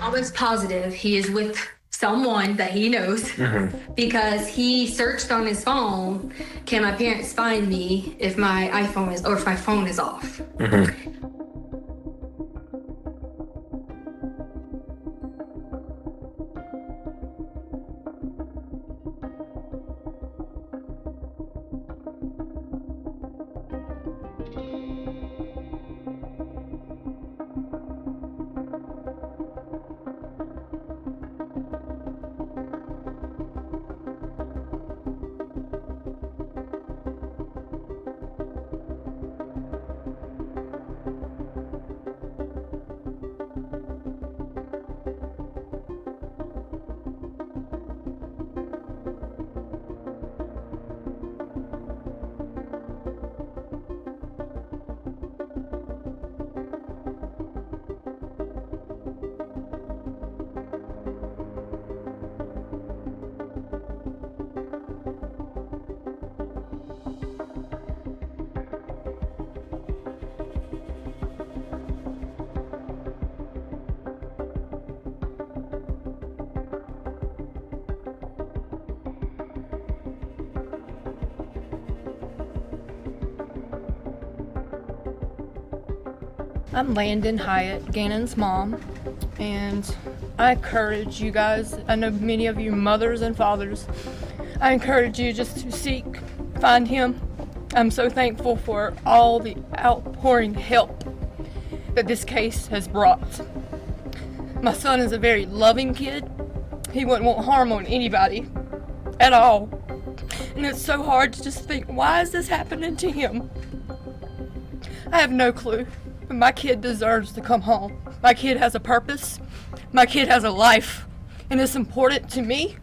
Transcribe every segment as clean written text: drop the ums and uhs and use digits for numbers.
almost positive he is with someone that he knows because he searched on his phone, can my parents find me if my iPhone is, or if my phone is off? I'm Landen Hoitt, Gannon's mom, and I encourage you guys, I know many of you mothers and fathers, I encourage you just to seek, find him. I'm so thankful for all the outpouring help that this case has brought. My son is a very loving kid. He wouldn't want harm on anybody at all. And it's so hard to just think, why is this happening to him? I have no clue. But my kid deserves to come home. My kid has a purpose. My kid has a life. And it's important to me.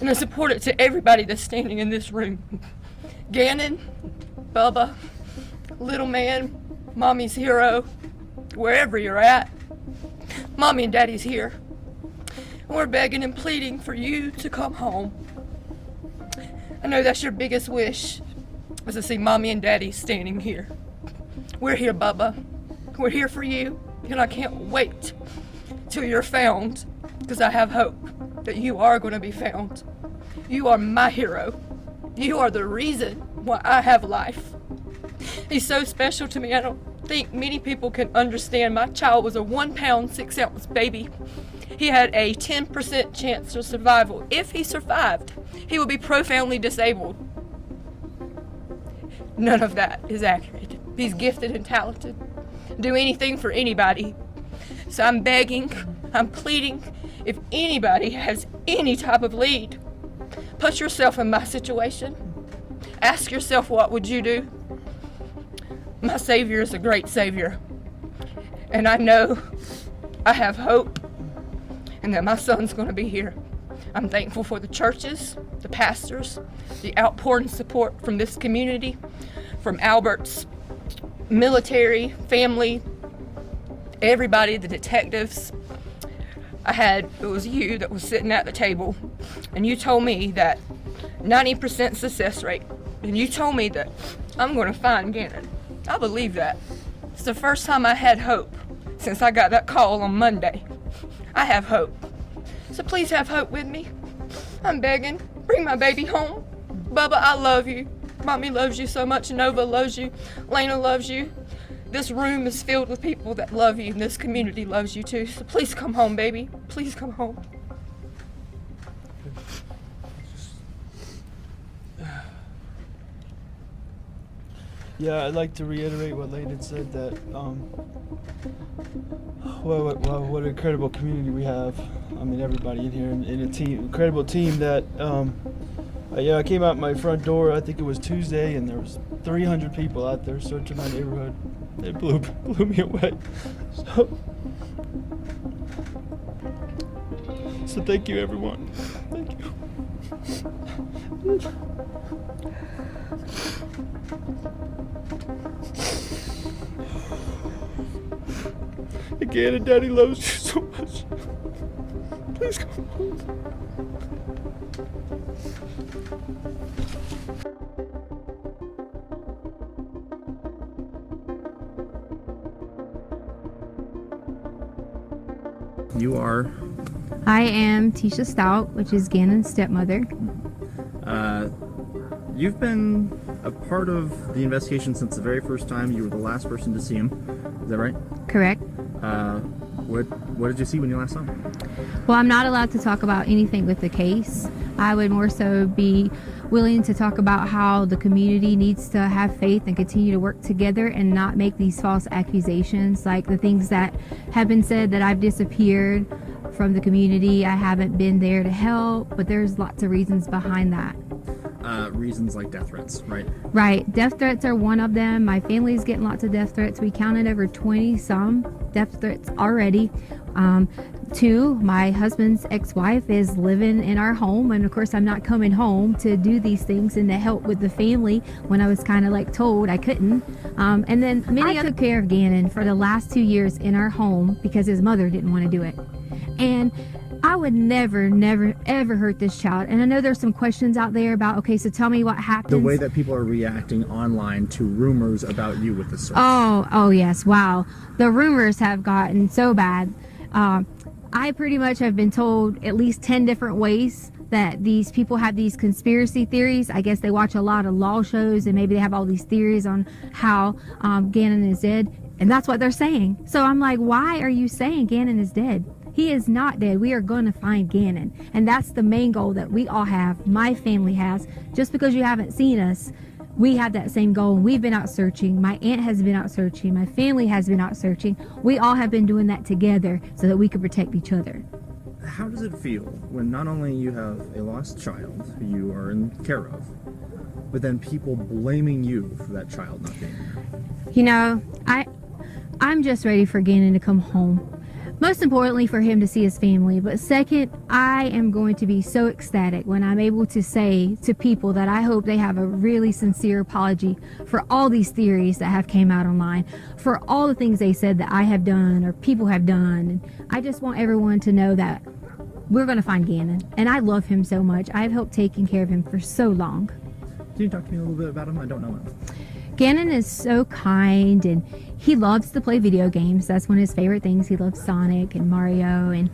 And it's important to everybody that's standing in this room. Gannon, Bubba, little man, mommy's hero, wherever you're at, mommy and daddy's here. And we're begging and pleading for you to come home. I know that's your biggest wish, is to see mommy and daddy standing here. We're here, Bubba. We're here for you, and I can't wait till you're found, because I have hope that you are going to be found. You are my hero. You are the reason why I have life. He's so special to me. I don't think many people can understand. My child was a 1 pound, 6 ounce baby. He had a 10% chance of survival. If he survived, he would be profoundly disabled. None of that is accurate. He's gifted and talented. Do anything for anybody. So I'm begging, I'm pleading, if anybody has any type of lead, put yourself in my situation. Ask yourself, what would you do? My Savior is a great Savior. And I know I have hope and that my son's going to be here. I'm thankful for the churches, the pastors, the outpouring support from this community, from Albert's military, family, everybody, the detectives. It was you that was sitting at the table, and you told me that 90% success rate, and you told me that I'm going to find Gannon. I believe that. It's the first time I had hope since I got that call on Monday. I have hope. So please have hope with me. I'm begging. Bring my baby home. Bubba, I love you. Mommy loves you so much. Nova loves you. Lena loves you. This room is filled with people that love you, and this community loves you too. So please come home, baby. Please come home. Yeah, I'd like to reiterate what Landon said, that what an incredible community we have. I mean, everybody in here, and a team, incredible team that, I came out my front door, I think it was Tuesday, and there was 300 people out there searching my neighborhood. It blew me away. So thank you, everyone. Thank you. Again, and Daddy loves you so much. Please come home. you are? I am Leticia Stauch, which is Gannon's stepmother. You've been a part of the investigation since the very first time. You were the last person to see him. Is that right? Correct. What did you see when you last saw him? Well, I'm not allowed to talk about anything with the case. I would more so be willing to talk about how the community needs to have faith and continue to work together and not make these false accusations, like the things that have been said that I've disappeared from the community. I haven't been there to help, but there's lots of reasons behind that. Reasons like death threats, right? Right. Death threats are one of them. My family's getting lots of death threats. We counted over 20 some death threats already. Two, my husband's ex-wife is living in our home, and of course I'm not coming home to do these things and to help with the family when I was kind of like told I couldn't. And then I took care of Gannon for the last 2 years in our home because his mother didn't want to do it. And I would never, ever hurt this child. And I know there's some questions out there about, okay, so tell me what happens. The way that people are reacting online to rumors about you with the search. Oh yes, wow. The rumors have gotten so bad. I pretty much have been told at least 10 different ways that these people have these conspiracy theories. I guess they watch a lot of law shows and maybe they have all these theories on how Gannon is dead. And that's what they're saying. So I'm like, why are you saying Gannon is dead? He is not dead. We are going to find Gannon. And that's the main goal that we all have. My family has. Just because you haven't seen us, we have that same goal. We've been out searching. My aunt has been out searching. My family has been out searching. We all have been doing that together so that we could protect each other. How does it feel when not only you have a lost child who you are in care of, but then people blaming you for that child not being there? You know, I'm just ready for Gannon to come home. Most importantly, for him to see his family. But second, I am going to be so ecstatic when I'm able to say to people that I hope they have a really sincere apology for all these theories that have came out online, for all the things they said that I have done or people have done. And I just want everyone to know that we're going to find Gannon. And I love him so much. I've helped taking care of him for so long. Can you talk to me a little bit about him? I don't know him. Gannon is so kind, and he loves to play video games. That's one of his favorite things. He loves Sonic and Mario, and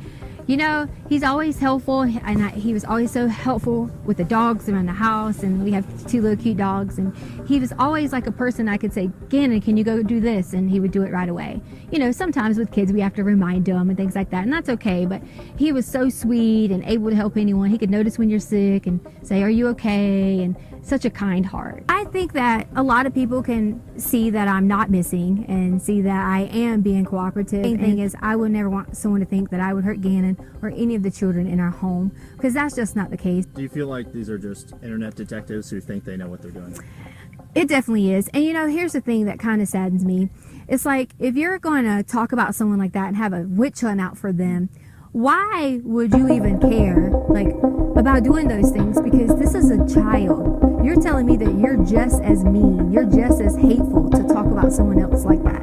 you know, he's always helpful, and he was always so helpful with the dogs around the house, and we have 2 little cute dogs, and he was always like a person I could say, Gannon, can you go do this? And he would do it right away. You know, sometimes with kids we have to remind them and things like that, and that's okay, but he was so sweet and able to help anyone. He could notice when you're sick and say, are you okay? And such a kind heart. I think that a lot of people can see that I'm not missing and see that I am being cooperative. The main thing is I would never want someone to think that I would hurt Gannon or any of the children in our home, because that's just not the case. Do you feel like these are just internet detectives who think they know what they're doing? It definitely is. And you know, here's the thing that kind of saddens me. It's like, if you're going to talk about someone like that and have a witch hunt out for them, why would you even care about doing those things? Because this is a child. You're telling me that you're just as mean, you're just as hateful to talk about someone else like that.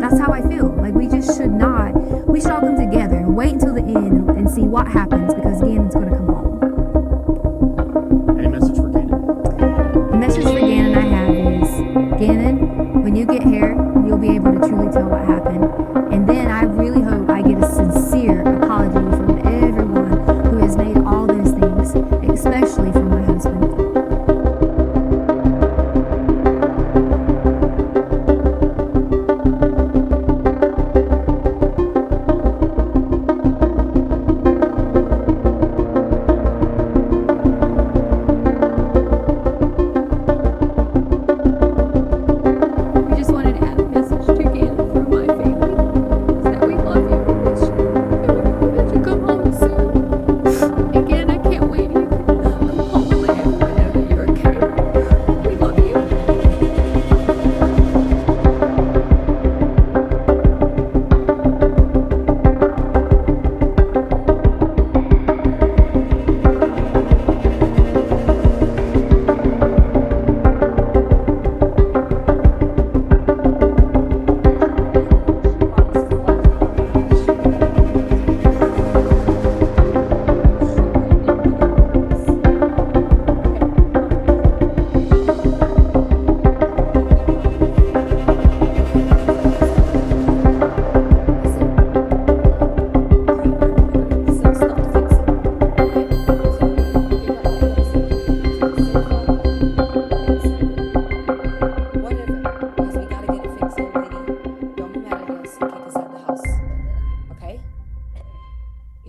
That's how I feel. Like, we just should not. We should all come together and wait until the end and see what happens, because Gannon's going to come home. Any message for Gannon? The message for Gannon I have is, Gannon, when you get here, you'll be able to truly tell what happened. And then I really hope I get a sincere apology from everyone who has made all those things, especially from my husband.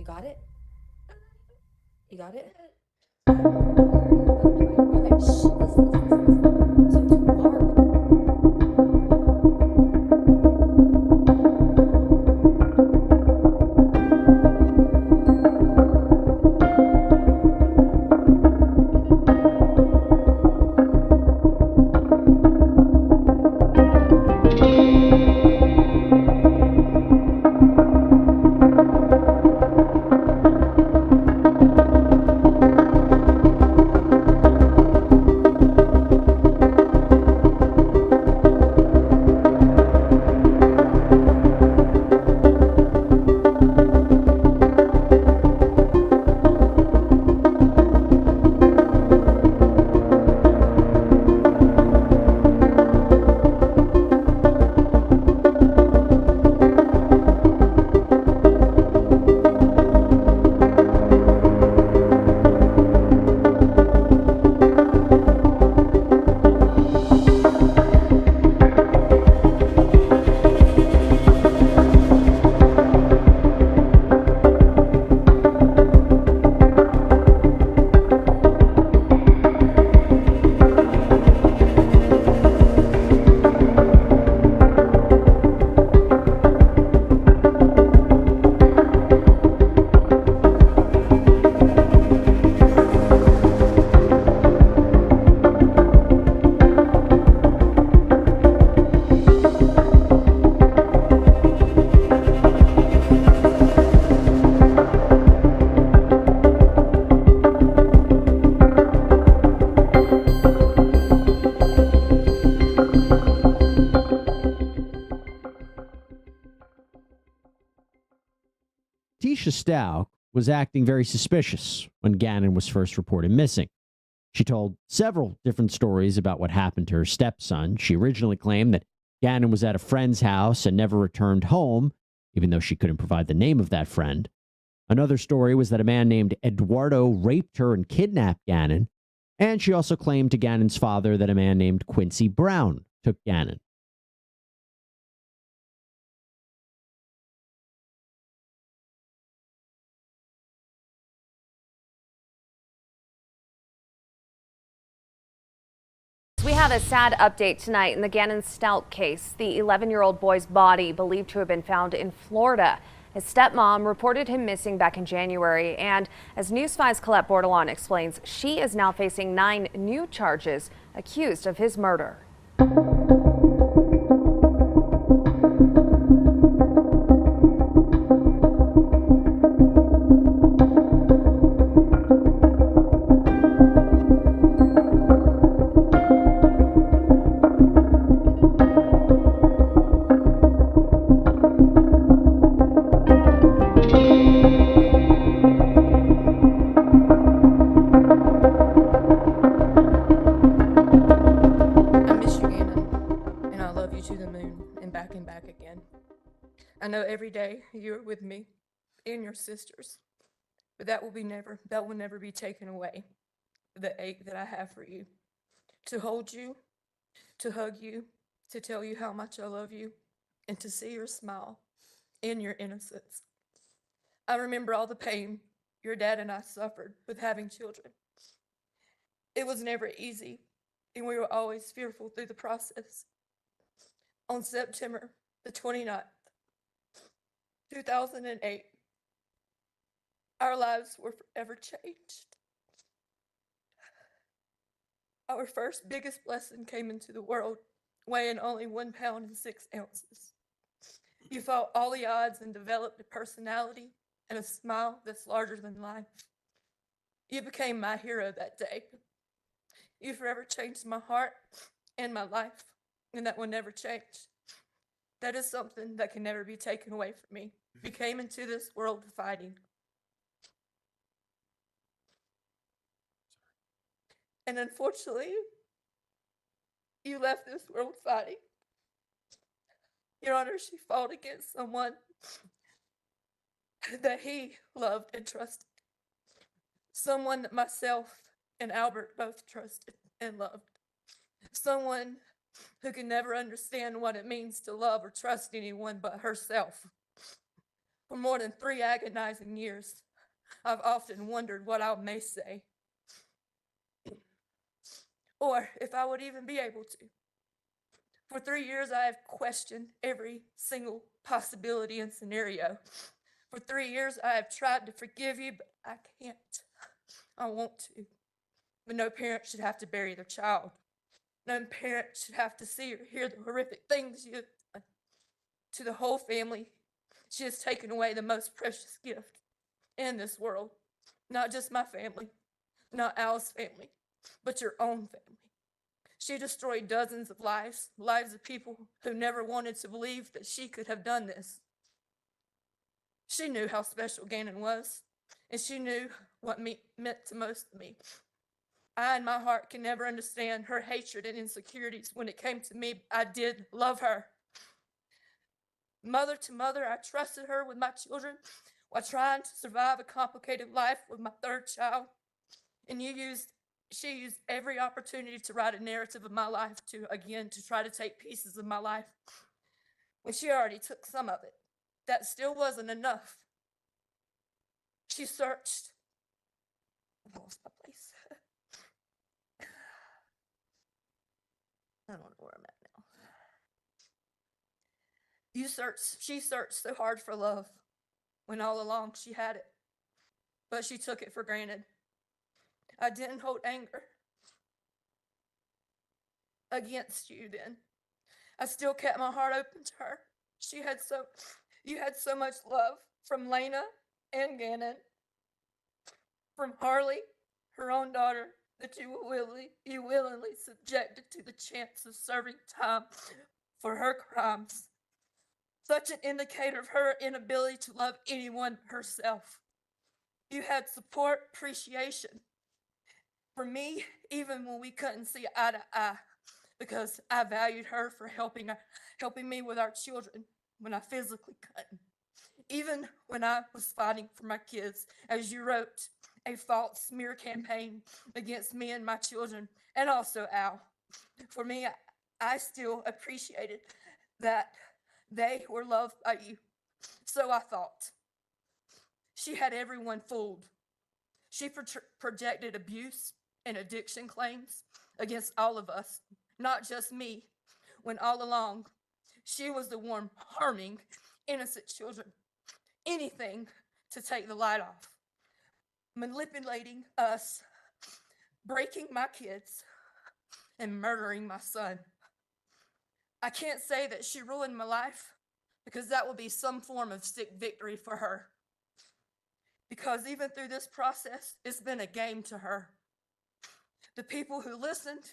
You got it? You got it? Leticia Stauch was acting very suspicious when Gannon was first reported missing. She told several different stories about what happened to her stepson. She originally claimed that Gannon was at a friend's house and never returned home, even though she couldn't provide the name of that friend. Another story was that a man named Eduardo raped her and kidnapped Gannon. And she also claimed to Gannon's father that a man named Quincy Brown took Gannon. We have a sad update tonight in the Gannon Stauch case. The 11-year-old boy's body believed to have been found in Florida. His stepmom reported him missing back in January, and as News 5's Colette Bordelon explains, she is now facing 9 new charges accused of his murder. I know every day you're with me and your sisters, but that will never be taken away. The ache that I have for you, to hold you, to hug you, to tell you how much I love you, and to see your smile and your innocence. I remember all the pain your dad and I suffered with having children. It was never easy, and we were always fearful through the process. On September the 29th, 2008, our lives were forever changed. Our first biggest blessing came into the world, weighing only 1 pound and 6 ounces. You fought all the odds and developed a personality and a smile that's larger than life. You became my hero that day. You forever changed my heart and my life, and that will never change. That is something that can never be taken away from me. You came into this world fighting. And unfortunately, you left this world fighting. Your Honor, she fought against someone that he loved and trusted. Someone that myself and Albert both trusted and loved. Someone who could never understand what it means to love or trust anyone but herself. For more than 3 agonizing years, I've often wondered what I may say, or if I would even be able to. For 3 years, I have questioned every single possibility and scenario. For 3 years, I have tried to forgive you, but I can't. I want to. But no parent should have to bury their child. No parent should have to see or hear the horrific things you have done to the whole family. She has taken away the most precious gift in this world. Not just my family, not Al's family, but your own family. She destroyed dozens of lives of people who never wanted to believe that she could have done this. She knew how special Gannon was, and she knew what meant to most to me. I, in my heart, can never understand her hatred and insecurities when it came to me. I did love her. Mother to mother, I trusted her with my children while trying to survive a complicated life with my third child. And she used every opportunity to write a narrative of my life to try to take pieces of my life. When she already took some of it, that still wasn't enough. She searched. I lost my place. I don't know where I'm at now. She searched so hard for love when all along she had it, but she took it for granted. I didn't hold anger against you then. I still kept my heart open to her. You had so much love from Lena and Gannon, from Harley, her own daughter, that you willingly subjected to the chance of serving time for her crimes. Such an indicator of her inability to love anyone herself. You had support, appreciation for me, even when we couldn't see eye to eye, because I valued her for helping me with our children when I physically couldn't. Even when I was fighting for my kids, as you wrote, a false smear campaign against me and my children, and also Al. For me, I still appreciated that they were loved by you. So I thought. She had everyone fooled. She projected abuse and addiction claims against all of us, not just me, when all along she was the one harming innocent children. Anything to take the light off, manipulating us, breaking my kids, and murdering my son. I can't say that she ruined my life, because that will be some form of sick victory for her. Because even through this process, it's been a game to her. The people who listened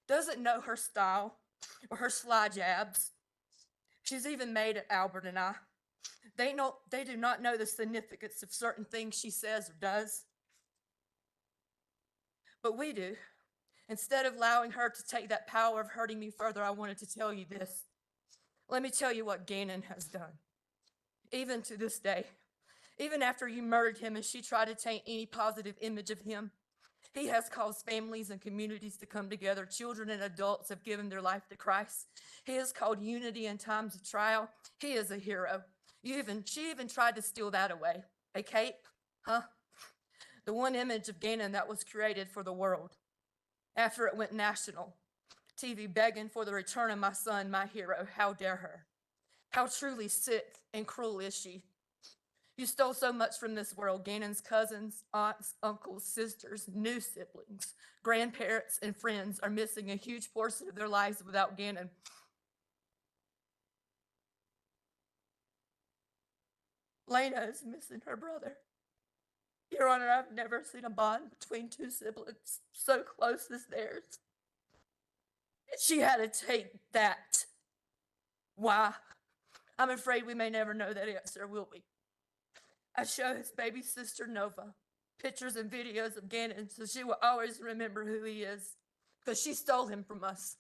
doesn't know her style or her sly jabs. She's even made at Albert and I. They do not know the significance of certain things she says or does. But we do. Instead of allowing her to take that power of hurting me further, I wanted to tell you this. Let me tell you what Gannon has done. Even to this day, even after you murdered him and she tried to taint any positive image of him, he has caused families and communities to come together. Children and adults have given their life to Christ. He has called unity in times of trial. He is a hero. She even tried to steal that away. A cape, huh? The one image of Gannon that was created for the world. After it went national, TV begging for the return of my son, my hero. How dare her? How truly sick and cruel is she? You stole so much from this world. Gannon's cousins, aunts, uncles, sisters, new siblings, grandparents, and friends are missing a huge portion of their lives without Gannon. Lena is missing her brother. Your Honor, I've never seen a bond between two siblings so close as theirs. She had to take that. Why? I'm afraid we may never know that answer, will we? I show his baby sister Nova pictures and videos of Gannon so she will always remember who he is, because she stole him from us.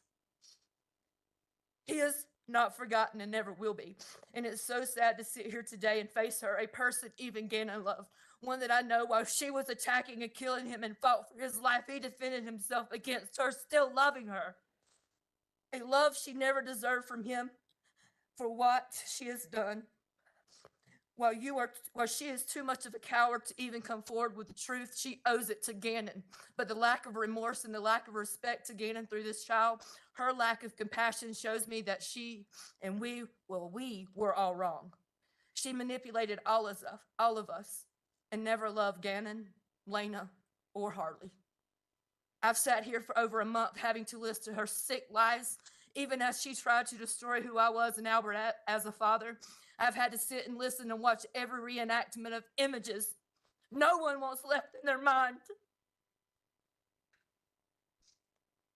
He is not forgotten and never will be. And it's so sad to sit here today and face her, a person even Gannon loved, one that I know while she was attacking and killing him and fought for his life, he defended himself against her, still loving her. A love she never deserved from him for what she has done. While she is too much of a coward to even come forward with the truth, she owes it to Gannon. But the lack of remorse and the lack of respect to Gannon through this child, her lack of compassion shows me that she and we were all wrong. She manipulated all of us and never loved Gannon, Lena, or Harley. I've sat here for over a month having to listen to her sick lies, even as she tried to destroy who I was and Albert as a father. I've had to sit and listen and watch every reenactment of images no one wants left in their mind.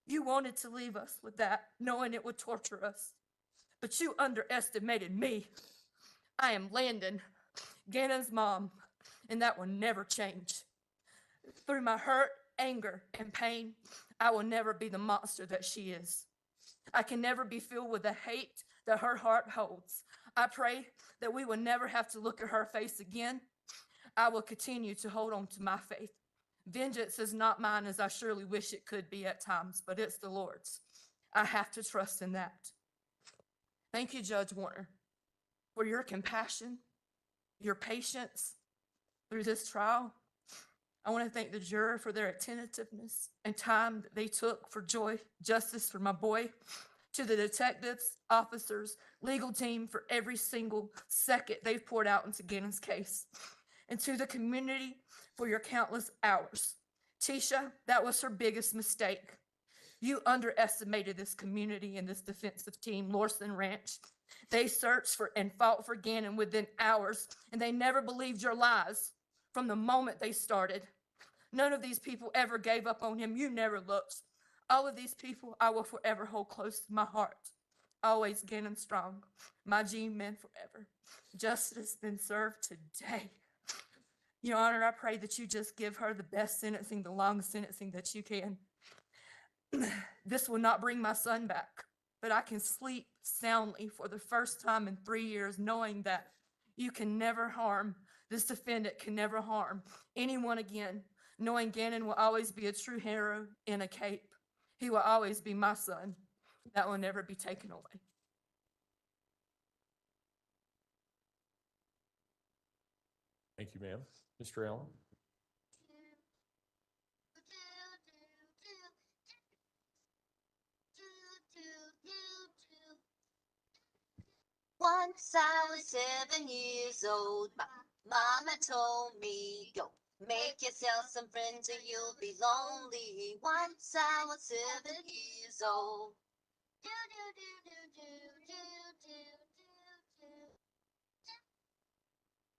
You wanted to leave us with that, knowing it would torture us, but you underestimated me. I am Landen, Gannon's mom, and that will never change. Through my hurt, anger, and pain, I will never be the monster that she is. I can never be filled with the hate that her heart holds. I pray that we will never have to look at her face again. I will continue to hold on to my faith. Vengeance is not mine, as I surely wish it could be at times, but it's the Lord's. I have to trust in that. Thank you, Judge Warner, for your compassion, your patience through this trial. I want to thank the juror for their attentiveness and time that they took for justice for my boy, to the detectives, officers, legal team for every single second they've poured out into Gannon's case, and to the community for your countless hours. Tisha, that was her biggest mistake. You underestimated this community and this defensive team, Lawson Ranch. They searched for and fought for Gannon within hours, and they never believed your lies from the moment they started. None of these people ever gave up on him. You never looked. All of these people I will forever hold close to my heart. Always Gannon strong. My G-men forever. Justice has been served today. Your Honor, I pray that you just give her the best sentencing, the longest sentencing that you can. This will not bring my son back, but I can sleep soundly for the first time in 3 years, knowing that you can never harm, this defendant can never harm anyone again, knowing Gannon will always be a true hero in a cape. He will always be my son. That will never be taken away. Thank you, ma'am. Mr. Allen? Once I was 7 years old, my mama told me, go make yourself some friends or you'll be lonely. Once I was 7 years old. Do, do, do, do, do, do, do, do.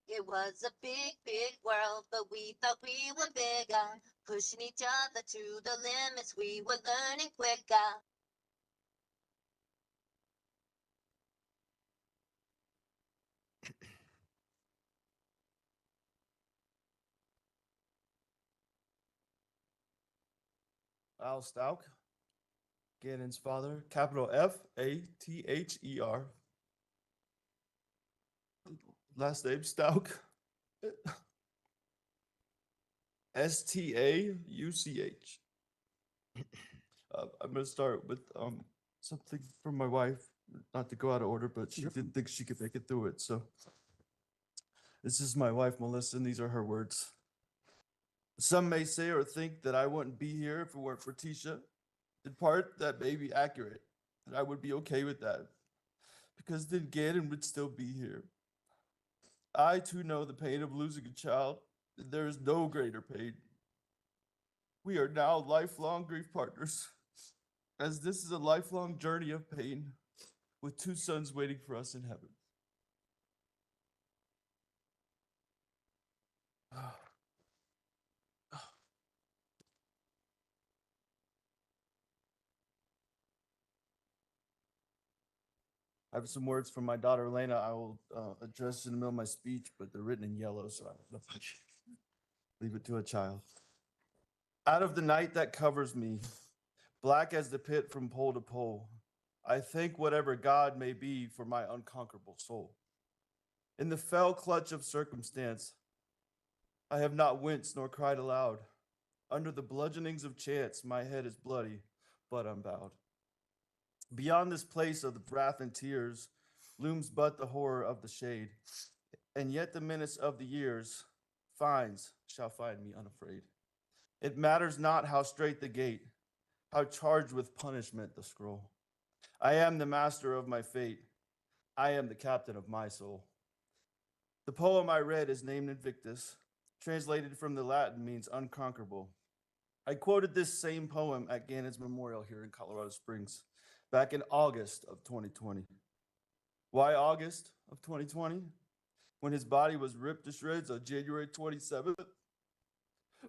It was a big, big world, but we thought we were bigger. Pushing each other to the limits, we were learning quicker. Stauch, Gannon's father, capital Father. Last name Stauch. Stauch. I'm gonna start with something from my wife, not to go out of order, but she didn't think she could make it through it. So this is my wife, Melissa, and these are her words. Some may say or think that I wouldn't be here if it weren't for Tisha. In part, that may be accurate, and I would be okay with that, because then Gannon would still be here. I too know the pain of losing a child, and there is no greater pain. We are now lifelong grief partners, as this is a lifelong journey of pain with 2 sons waiting for us in heaven. I have some words from my daughter, Elena. I will address in the middle of my speech, but they're written in yellow, so I don't know if I should leave it to a child. Out of the night that covers me, black as the pit from pole to pole, I thank whatever God may be for my unconquerable soul. In the fell clutch of circumstance, I have not winced nor cried aloud. Under the bludgeonings of chance, my head is bloody, but unbowed. Beyond this place of the wrath and tears looms but the horror of the shade, and yet the menace of the years finds shall find me unafraid. It matters not how straight the gate, how charged with punishment the scroll. I am the master of my fate. I am the captain of my soul. The poem I read is named Invictus, translated from the Latin means unconquerable. I quoted this same poem at Gannon's memorial here in Colorado Springs back in August of 2020. Why August of 2020? When his body was ripped to shreds on January 27th?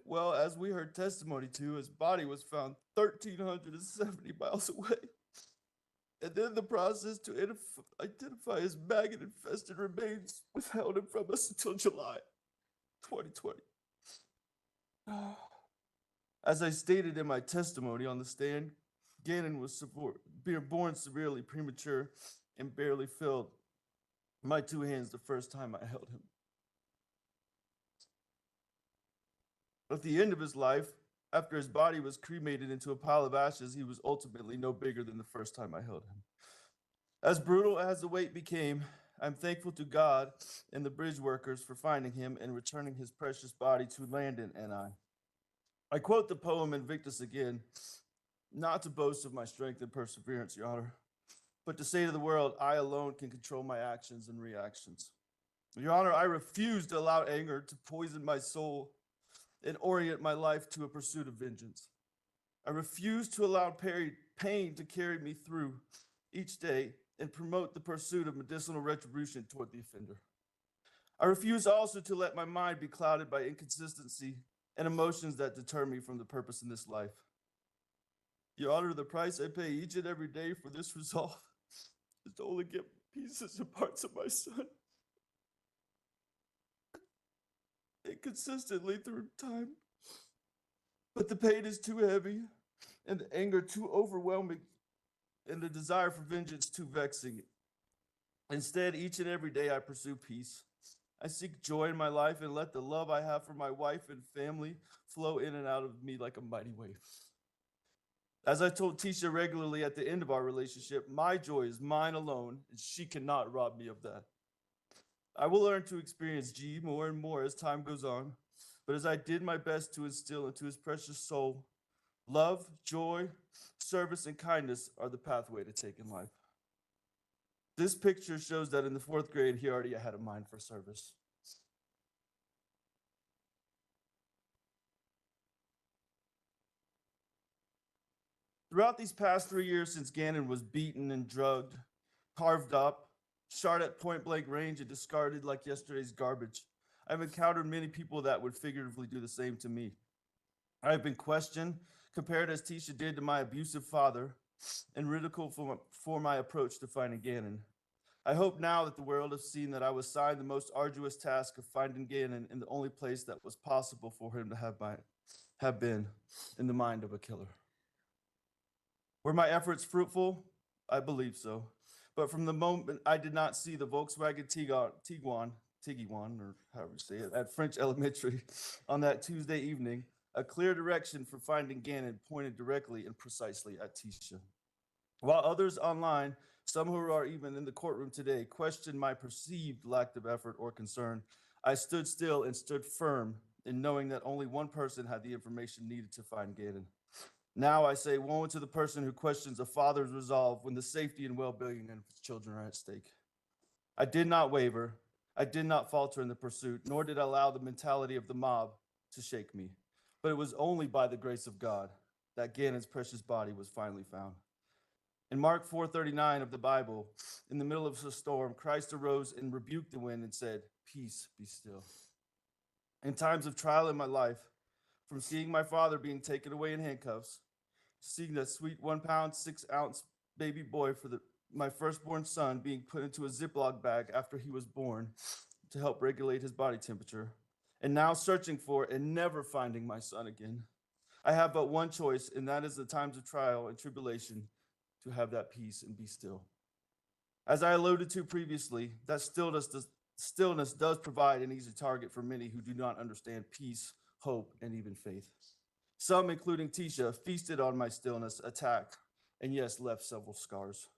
Well, as we heard testimony to, his body was found 1,370 miles away. And then the process to identify his maggot-infested remains withheld him from us until July 2020. As I stated in my testimony on the stand, Gannon was born severely premature and barely filled my two hands the first time I held him. At the end of his life, after his body was cremated into a pile of ashes, he was ultimately no bigger than the first time I held him. As brutal as the wait became, I'm thankful to God and the bridge workers for finding him and returning his precious body to Landen and I. I quote the poem Invictus again, not to boast of my strength and perseverance, Your Honor, but to say to the world, I alone can control my actions and reactions. Your Honor, I refuse to allow anger to poison my soul and orient my life to a pursuit of vengeance. I refuse to allow pain to carry me through each day and promote the pursuit of medicinal retribution toward the offender. I refuse also to let my mind be clouded by inconsistency and emotions that deter me from the purpose in this life. Your Honor, the price I pay each and every day for this resolve is to only get pieces and parts of my son. Inconsistently through time. But the pain is too heavy and the anger too overwhelming and the desire for vengeance too vexing. Instead, each and every day I pursue peace. I seek joy in my life and let the love I have for my wife and family flow in and out of me like a mighty wave. As I told Tisha regularly at the end of our relationship, my joy is mine alone, and she cannot rob me of that. I will learn to experience G more and more as time goes on, but as I did my best to instill into his precious soul, love, joy, service, and kindness are the pathway to take in life. This picture shows that in the 4th grade, he already had a mind for service. Throughout these past 3 years since Gannon was beaten and drugged, carved up, shot at point-blank range, and discarded like yesterday's garbage, I've encountered many people that would figuratively do the same to me. I've been questioned, compared as Tisha did to my abusive father, and ridiculed for my approach to finding Gannon. I hope now that the world has seen that I was assigned the most arduous task of finding Gannon in the only place that was possible for him to have been, in the mind of a killer. Were my efforts fruitful? I believe so. But from the moment I did not see the Volkswagen Tiguan, or however you say it, at French Elementary on that Tuesday evening, a clear direction for finding Gannon pointed directly and precisely at Tisha. While others online, some who are even in the courtroom today, questioned my perceived lack of effort or concern, I stood still and stood firm in knowing that only one person had the information needed to find Gannon. Now I say, woe to the person who questions a father's resolve when the safety and well-being of his children are at stake. I did not waver. I did not falter in the pursuit, nor did I allow the mentality of the mob to shake me. But it was only by the grace of God that Gannon's precious body was finally found. In Mark 4:39 of the Bible, in the middle of a storm, Christ arose and rebuked the wind and said, "Peace, be still." In times of trial in my life, from seeing my father being taken away in handcuffs, seeing that sweet 1 pound, 6 ounce baby boy for my firstborn son being put into a Ziploc bag after he was born to help regulate his body temperature, and now searching for and never finding my son again, I have but one choice, and that is the times of trial and tribulation to have that peace and be still. As I alluded to previously, that stillness does provide an easy target for many who do not understand peace, hope, and even faith. Some, including Tisha, feasted on my stillness, attacked, and yes, left several scars.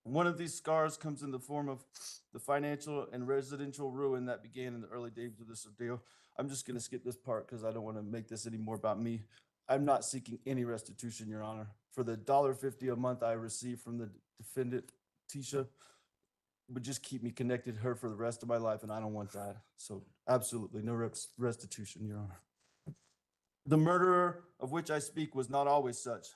One of these scars comes in the form of the financial and residential ruin that began in the early days of this ordeal. I'm just going to skip this part because I don't want to make this any more about me. I'm not seeking any restitution, Your Honor. For the $1.50 a month I received from the defendant, Tisha, would just keep me connected to her for the rest of my life, and I don't want that. So absolutely no restitution, Your Honor. The murderer of which I speak was not always such.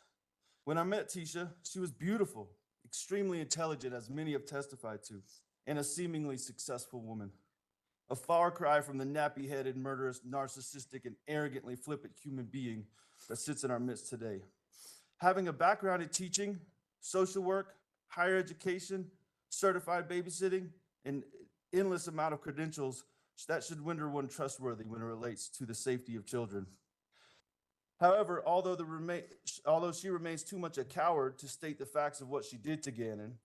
When I met Tisha, she was beautiful, extremely intelligent, as many have testified to, and a seemingly successful woman. A far cry from the nappy-headed, murderous, narcissistic, and arrogantly flippant human being that sits in our midst today. Having a background in teaching, social work, higher education, certified babysitting, and endless amount of credentials, that should render one trustworthy when it relates to the safety of children. However, although she remains too much a coward to state the facts of what she did to Gannon,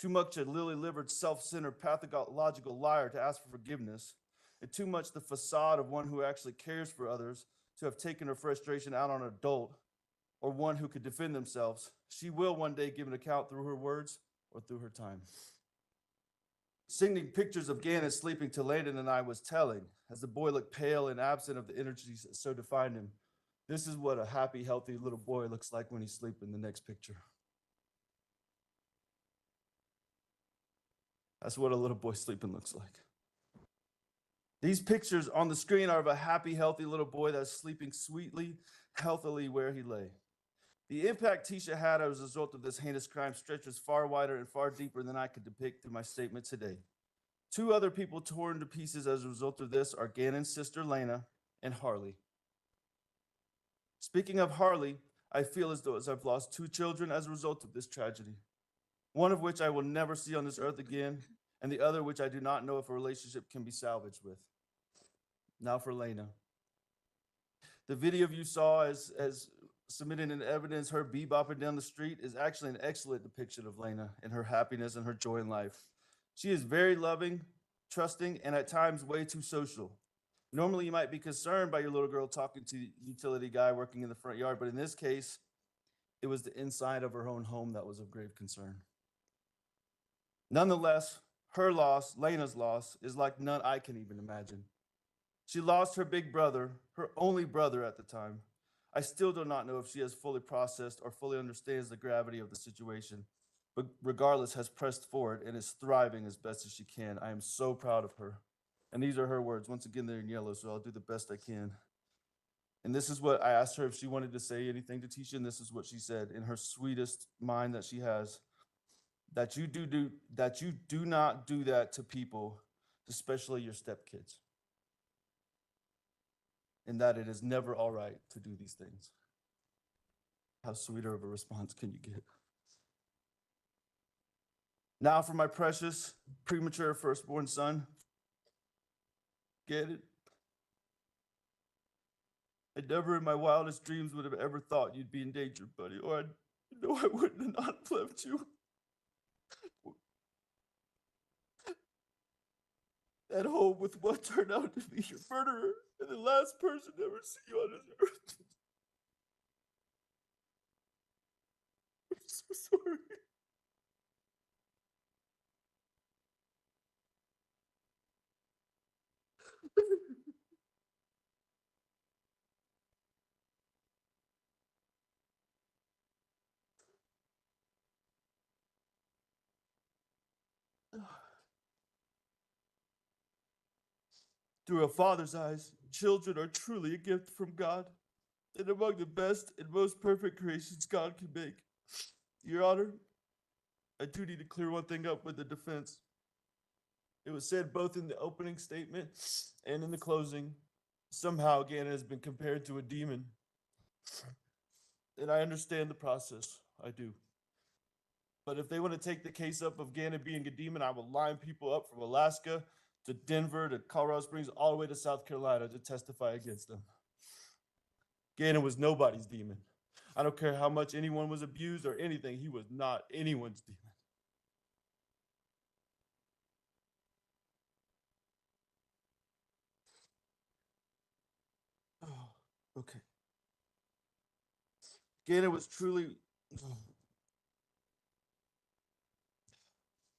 too much a lily-livered, self-centered, pathological liar to ask for forgiveness, and too much the facade of one who actually cares for others to have taken her frustration out on an adult or one who could defend themselves, she will one day give an account through her words or through her time. Sending pictures of Gannon sleeping to Landen and I was telling, as the boy looked pale and absent of the energies that so defined him. This is what a happy, healthy little boy looks like when he's sleeping in the next picture. That's what a little boy sleeping looks like. These pictures on the screen are of a happy, healthy little boy that's sleeping sweetly, healthily where he lay. The impact Tisha had as a result of this heinous crime stretches far wider and far deeper than I could depict through my statement today. 2 other people torn to pieces as a result of this are Gannon's sister, Lena, and Harley. Speaking of Harley, I feel as though I've lost 2 children as a result of this tragedy, one of which I will never see on this earth again, and the other which I do not know if a relationship can be salvaged with. Now for Lena. The video you saw as submitted in evidence, her bebopping down the street, is actually an excellent depiction of Lena and her happiness and her joy in life. She is very loving, trusting, and at times way too social. Normally, you might be concerned by your little girl talking to the utility guy working in the front yard, but in this case, it was the inside of her own home that was of grave concern. Nonetheless, her loss, Lena's loss, is like none I can even imagine. She lost her big brother, her only brother at the time. I still do not know if she has fully processed or fully understands the gravity of the situation, but regardless has pressed forward and is thriving as best as she can. I am so proud of her. And these are her words. Once again, they're in yellow, so I'll do the best I can. And this is what I asked her if she wanted to say anything to Tisha, and this is what she said in her sweetest mind that she has. That you do not do that to people, especially your stepkids. And that it is never all right to do these things. How sweeter of a response can you get? Now for my precious, premature firstborn son. Get it? I never in my wildest dreams would have ever thought you'd be in danger, buddy, or I know I wouldn't have not left you. At home with what turned out to be your murderer and the last person to ever see you on this earth. I'm so sorry. Through a father's eyes, children are truly a gift from God and among the best and most perfect creations God can make. Your Honor, I do need to clear one thing up with the defense. It was said both in the opening statement and in the closing, somehow Gannon has been compared to a demon. And I understand the process, I do. But if they want to take the case up of Gannon being a demon, I will line people up from Alaska to Denver to Colorado Springs, all the way to South Carolina to testify against them. Gannon was nobody's demon. I don't care how much anyone was abused or anything, he was not anyone's demon. Oh, okay. Gannon was truly...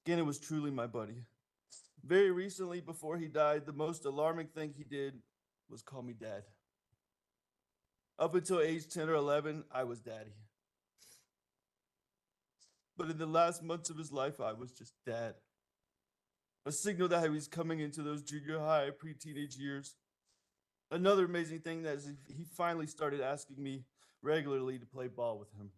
Gannon was truly my buddy. Very recently, before he died, the most alarming thing he did was call me dad. Up until age 10 or 11, I was daddy. But in the last months of his life, I was just dad. A signal that he was coming into those junior high, pre-teenage years. Another amazing thing that is he finally started asking me regularly to play ball with him.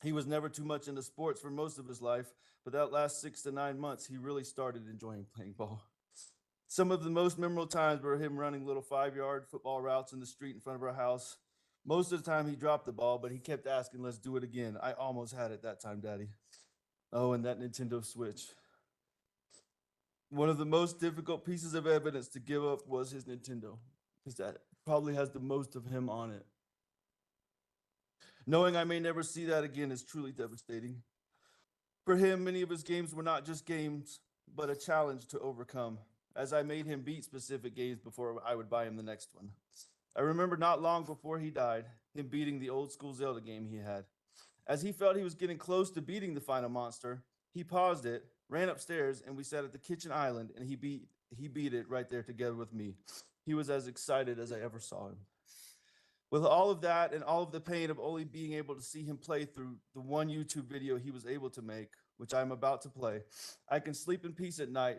He was never too much into sports for most of his life, but that last 6 to 9 months, he really started enjoying playing ball. Some of the most memorable times were him running little 5-yard football routes in the street in front of our house. Most of the time he dropped the ball, but he kept asking, let's do it again. I almost had it that time, Daddy. Oh, and that Nintendo Switch. One of the most difficult pieces of evidence to give up was his Nintendo, because that probably has the most of him on it. Knowing I may never see that again is truly devastating. For him, many of his games were not just games, but a challenge to overcome, as I made him beat specific games before I would buy him the next one. I remember not long before he died, him beating the old school Zelda game he had. As he felt he was getting close to beating the final monster, he paused it, ran upstairs, and we sat at the kitchen island, and he beat it right there together with me. He was as excited as I ever saw him. With all of that and all of the pain of only being able to see him play through the one YouTube video he was able to make, which I'm about to play, I can sleep in peace at night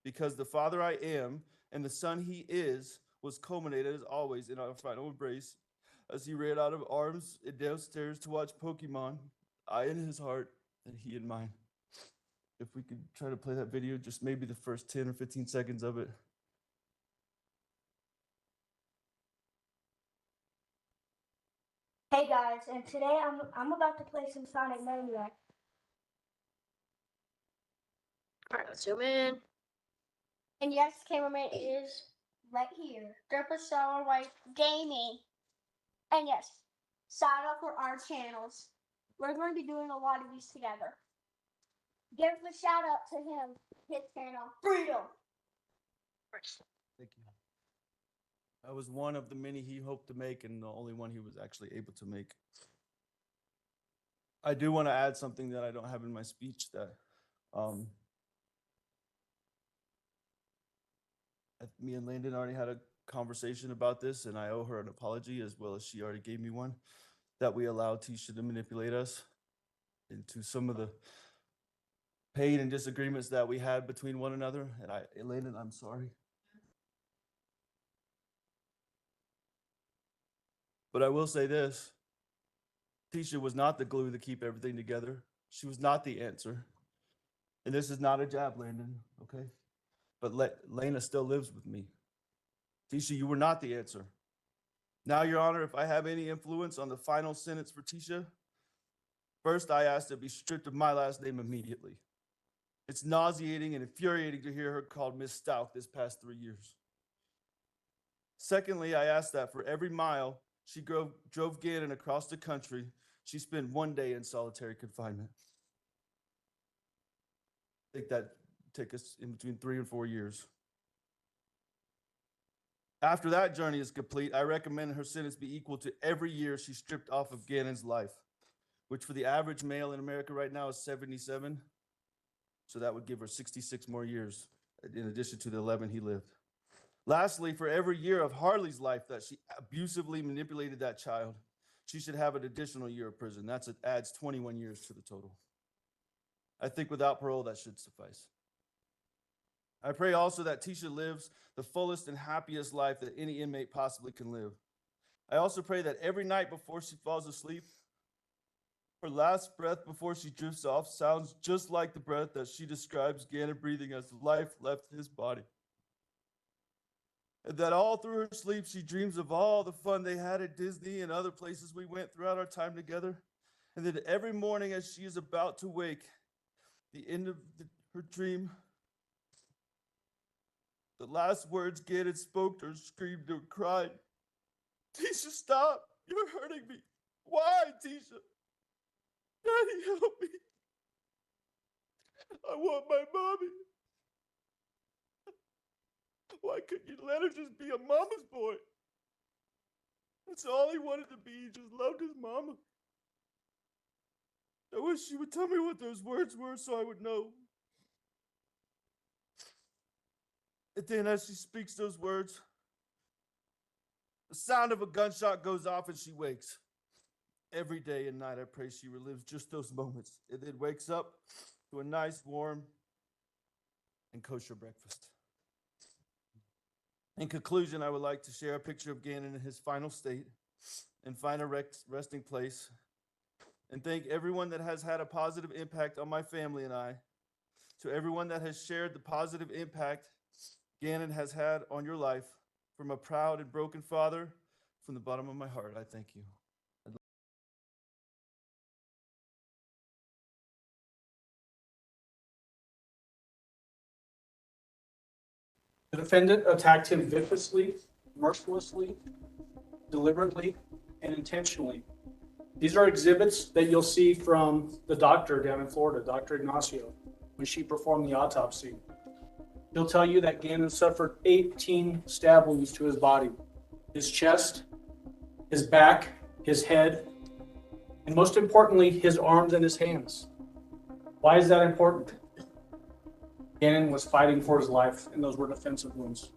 because the father I am and the son he is was culminated as always in our final embrace as he ran out of arms and downstairs to watch Pokemon, I in his heart and he in mine. If we could try to play that video, just maybe the first 10 or 15 seconds of it. Hey guys, and today I'm about to play some Sonic Maniac. Alright, let's zoom in. And yes, cameraman is right here. Purple Star White Gaming. And yes, sign up for our channels. We're going to be doing a lot of these together. Give a shout out to him, his channel, Freedom. Thank you. I was one of the many he hoped to make and the only one he was actually able to make. I do want to add something that I don't have in my speech that me and Landon already had a conversation about this, and I owe her an apology as well as she already gave me one, that we allowed Tisha to manipulate us into some of the pain and disagreements that we had between one another. And Landon, I'm sorry. But I will say this, Tisha was not the glue to keep everything together. She was not the answer. And this is not a jab, Landon, okay? But Lena still lives with me. Tisha, you were not the answer. Now, Your Honor, if I have any influence on the final sentence for Tisha, first I ask to be stripped of my last name immediately. It's nauseating and infuriating to hear her called Miss Stauch this past 3 years. Secondly, I ask that for every mile she drove Gannon across the country, she spent 1 day in solitary confinement. I think that take us in between 3 and 4 years. After that journey is complete, I recommend her sentence be equal to every year she stripped off of Gannon's life, which for the average male in America right now is 77. So that would give her 66 more years in addition to the 11 he lived. Lastly, for every year of Harley's life that she abusively manipulated that child, she should have an additional year of prison. Adds 21 years to the total. I think without parole, that should suffice. I pray also that Tisha lives the fullest and happiest life that any inmate possibly can live. I also pray that every night before she falls asleep, her last breath before she drifts off sounds just like the breath that she describes Gannon breathing as life left his body. And that all through her sleep, she dreams of all the fun they had at Disney and other places we went throughout our time together. And that every morning as she is about to wake, the end of her dream, the last words Gannon spoke to her, screamed or cried, "Tisha, stop, you're hurting me. Why, Tisha? Daddy, help me. I want my mommy. Why couldn't you let her just be a mama's boy? That's all he wanted to be. He just loved his mama. I wish she would tell me what those words were so I would know. And then as she speaks those words, the sound of a gunshot goes off and she wakes. Every day and night, I pray she relives just those moments and then wakes up to a nice, warm, and kosher breakfast. In conclusion, I would like to share a picture of Gannon in his final state and find a resting place, and thank everyone that has had a positive impact on my family and I. To everyone that has shared the positive impact Gannon has had on your life, from a proud and broken father, from the bottom of my heart, I thank you. The defendant attacked him viciously, mercilessly, deliberately, and intentionally. These are exhibits that you'll see from the doctor down in Florida, Dr. Ignacio, when she performed the autopsy. He'll tell you that Gannon suffered 18 stab wounds to his body, his chest, his back, his head, and most importantly, his arms and his hands. Why is that important? Gannon was fighting for his life, and those were defensive wounds.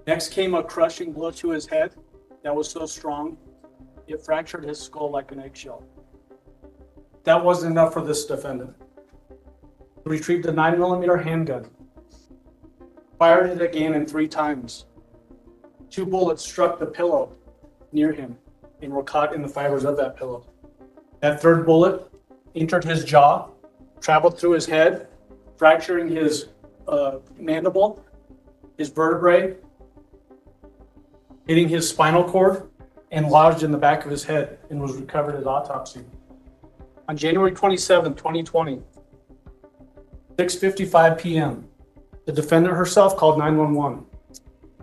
Next came a crushing blow to his head that was so strong, it fractured his skull like an eggshell. That wasn't enough for this defendant. He retrieved a 9mm handgun, fired it at Gannon 3 times. 2 bullets struck the pillow near him and were caught in the fibers of that pillow. That 3rd bullet entered his jaw, traveled through his head, fracturing his mandible, his vertebrae, hitting his spinal cord, and lodged in the back of his head and was recovered at autopsy. On January 27, 2020, 6:55 p.m., the defendant herself called 911.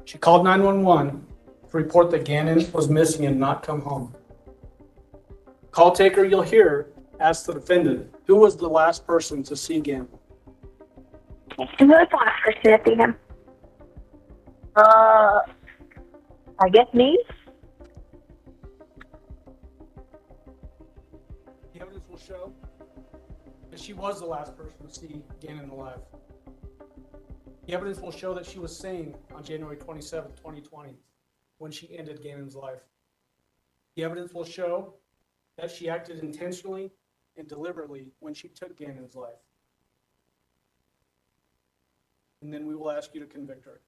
She called 911 to report that Gannon was missing and not come home. Call taker you'll hear asked the defendant, who was the last person to see Gannon? Who was the last person to see him? I guess me? The evidence will show that she was the last person to see Gannon alive. The evidence will show that she was sane on January 27, 2020, when she ended Gannon's life. The evidence will show that she acted intentionally and deliberately when she took Gannon's life. And then we will ask you to convict her.